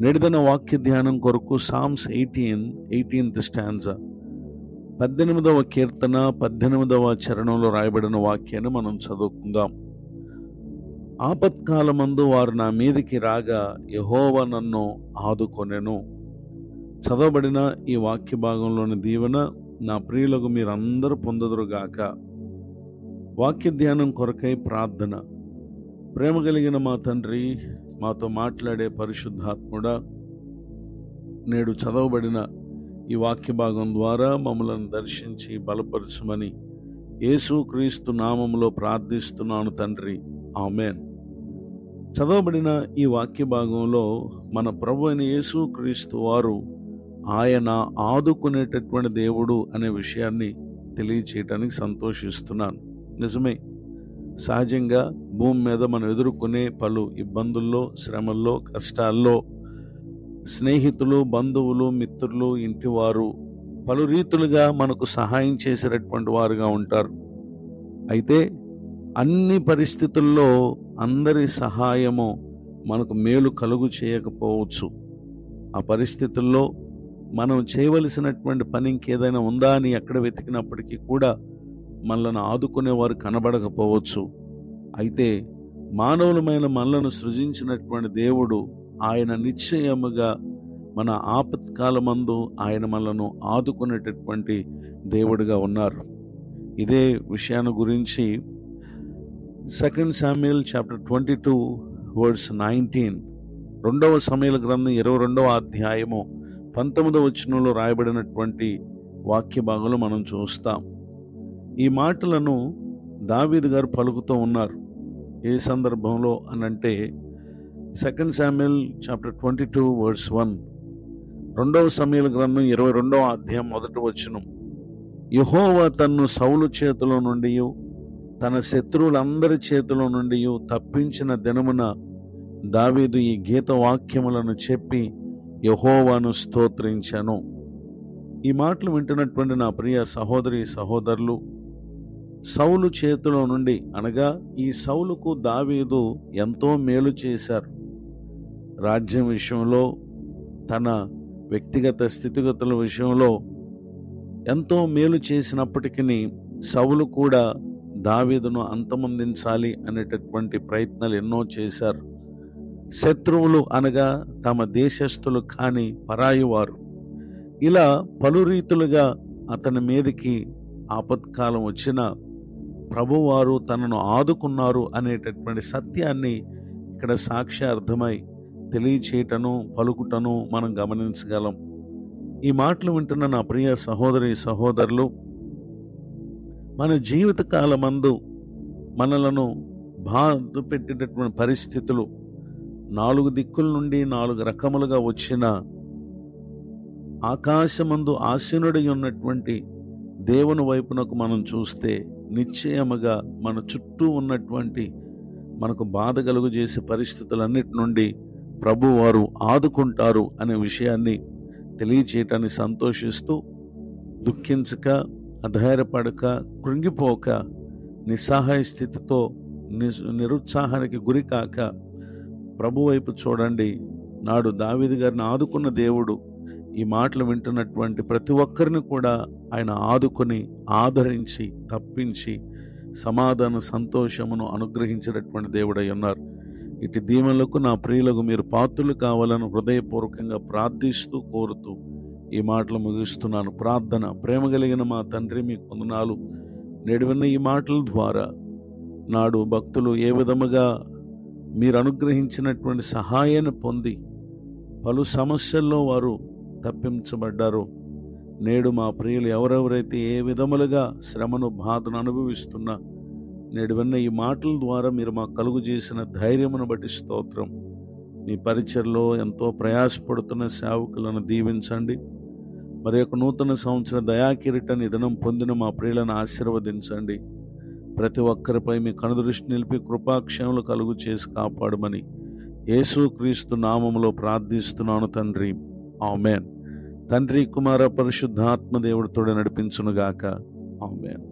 నేటిదిన వాక్య ధ్యానం కొరకు సామ్స్ 18th స్టాంజా 18వ కీర్తన 18వ చరణంలో రాయబడిన వాక్యాన్ని మనం చదువుకుందాం. ఆపత్కాలమందు వారు నా మీదికి రాగా యెహోవా నన్ను ఆదుకొనెను. చదవబడిన ఈ వాక్య భాగంలోని దీవెన నా ప్రియులకు మీరందరూ పొందుదురుగాక. వాక్య ధ్యానం కొరకై ప్రార్థన. ప్రేమ కలిగిన మా తండ్రి, మాతో మాట్లాడే పరిశుద్ధాత్ముడా, నేడు చదవబడిన ఈ వాక్య భాగం ద్వారా మమ్మలను దర్శించి బలపరచుమని యేసుక్రీస్తు నామములో ప్రార్థిస్తున్నాను తండ్రి, ఆమేన్. చదవబడిన ఈ వాక్య భాగంలో మన ప్రభు అయిన యేసుక్రీస్తు వారు ఆయన ఆదుకునేటటువంటి దేవుడు అనే విషయాన్ని తెలియచేయటానికి సంతోషిస్తున్నాను. నిజమే, సహజంగా భూమి మీద మనం ఎదుర్కొనే పలు ఇబ్బందుల్లో, శ్రమల్లో, కష్టాల్లో స్నేహితులు, బంధువులు, మిత్రులు, ఇంటివారు పలు రీతులుగా మనకు సహాయం చేసేటటువంటి వారుగా ఉంటారు. అయితే అన్ని పరిస్థితుల్లో అందరి సహాయము మనకు మేలు కలుగు చేయకపోవచ్చు. ఆ పరిస్థితుల్లో మనం చేయవలసినటువంటి పని ఇంకేదైనా ఉందా అని ఎక్కడ వెతికినప్పటికీ కూడా మనల్ని ఆదుకునేవారు కనబడకపోవచ్చు. అయితే మానవులమైన మనలను సృజించినటువంటి దేవుడు ఆయన నిశ్చయముగా మన ఆపత్కాలమందు ఆయన మనలను ఆదుకునేటటువంటి దేవుడిగా ఉన్నారు. ఇదే విషయాన్ని గురించి 2 Samuel chapter 22 verse 19, 2వ సమూయేలు గ్రంథం 22వ అధ్యాయము 19వ వచనంలో రాయబడినటువంటి వాక్య భాగంలో మనం చూస్తాం. ఈ మాటలను దావీదు గారు పలుకుతూ ఉన్నారు. ఏ సందర్భంలో అనంటే 2 Samuel chapter 22 verse 1, 2వ సమూయేలు గ్రంథం 22వ అధ్యాయం 1వ వచనం. యెహోవా తన్ను సౌలు చేతిలో నుండి తన శత్రువులందరి చేతిలో నుండి తప్పించిన దినమున దావీదు ఈ గీత వాక్యములను చెప్పి యెహోవాను స్తోత్రించెను. ఈ మాటలు వింటున్నటువంటి నా ప్రియ సహోదరి సహోదరులు, సౌలు చేతిలో నుండి అనగా ఈ సౌలుకు దావీదు ఎంతో మేలు చేశారు. రాజ్యం విషయంలో, తన వ్యక్తిగత స్థితిగతుల విషయంలో ఎంతో మేలు చేసినప్పటికీ సౌలు కూడా దావీదును అంతమొందించాలి అనేటటువంటి ప్రయత్నాలు ఎన్నో చేశారు. శత్రువులు అనగా తమ దేశస్థులు కాని పరాయి వారు, ఇలా పలు రీతులుగా అతని మీదకి ఆపత్కాలం వచ్చిన ప్రభువారు తనను ఆదుకున్నారు అనేటటువంటి సత్యాన్ని ఇక్కడ సాక్ష్యార్థమై తెలియచేయటను, పలుకుటను మనం గమనించగలం. ఈ మాటలు వింటున్న నా ప్రియ సహోదరి సహోదరులు, మన జీవిత కాలమందు మనలను బాధ పెట్టేటటువంటి పరిస్థితులు 4 దిక్కుల నుండి 4 రకములుగా వచ్చిన ఆకాశమందు ఆసీనుడై ఉన్నటువంటి దేవుని వైపునకు మనం చూస్తే నిశ్చయముగా మన చుట్టూ ఉన్నటువంటి మనకు బాధ కలుగు చేసే పరిస్థితులన్నిటి నుండి ప్రభువారు ఆదుకుంటారు అనే విషయాన్ని తెలియచేయటానికి సంతోషిస్తూ, దుఃఖించక, అధైర్యపడక, కృంగిపోక, నిస్సహాయ స్థితితో నిరుత్సాహానికి గురి కాక ప్రభు వైపు చూడండి. నాడు దావీదు గారిని ఆదుకున్న దేవుడు ఈ మాటలు వింటున్నటువంటి ప్రతి ఒక్కరిని కూడా ఆయన ఆదుకొని, ఆదరించి, తప్పించి సమాధాన సంతోషమును అనుగ్రహించినటువంటి దేవుడై ఉన్నారు. ఇటు దీవెనలకు నా ప్రియులకు మీరు పాత్రులు కావాలని హృదయపూర్వకంగా ప్రార్థిస్తూ, కోరుతూ ఈ మాటలు ముగిస్తున్నాను. ప్రార్థన. ప్రేమ కలిగిన మా తండ్రి, మీకు వందనాలు. నేడు విన్న ఈ మాటల ద్వారా నాడు భక్తులు ఏ విధముగా మీరు అనుగ్రహించినటువంటి సహాయాన్ని పొంది పలు సమస్యల్లో వారు తప్పించబడ్డారు, నేడు మా ప్రియులు ఎవరెవరైతే ఏ విధములుగా శ్రమను, బాధను అనుభవిస్తున్నా నేడు విన్న ఈ మాటల ద్వారా మీరు మాకు కలుగు చేసిన ధైర్యమును బట్టి స్తోత్రం. మీ పరిచర్లో ఎంతో ప్రయాసపడుతున్న సేవకులను దీవించండి. మరి యొక్క నూతన సంవత్సర దయాకిరీటాన్ని దినం పొందిన మా ప్రియులను ఆశీర్వదించండి. ప్రతి ఒక్కరిపై మీ కనుదృష్టి నిలిపి కృపాక్షేమలు కలుగు చేసి కాపాడమని యేసుక్రీస్తు నామములో ప్రార్థిస్తున్నాను తండ్రి, ఆమేన్. తండ్రి, కుమార, పరిశుద్ధాత్మ దేవుడితోడే నడిపించునుగాక, ఆమేన్.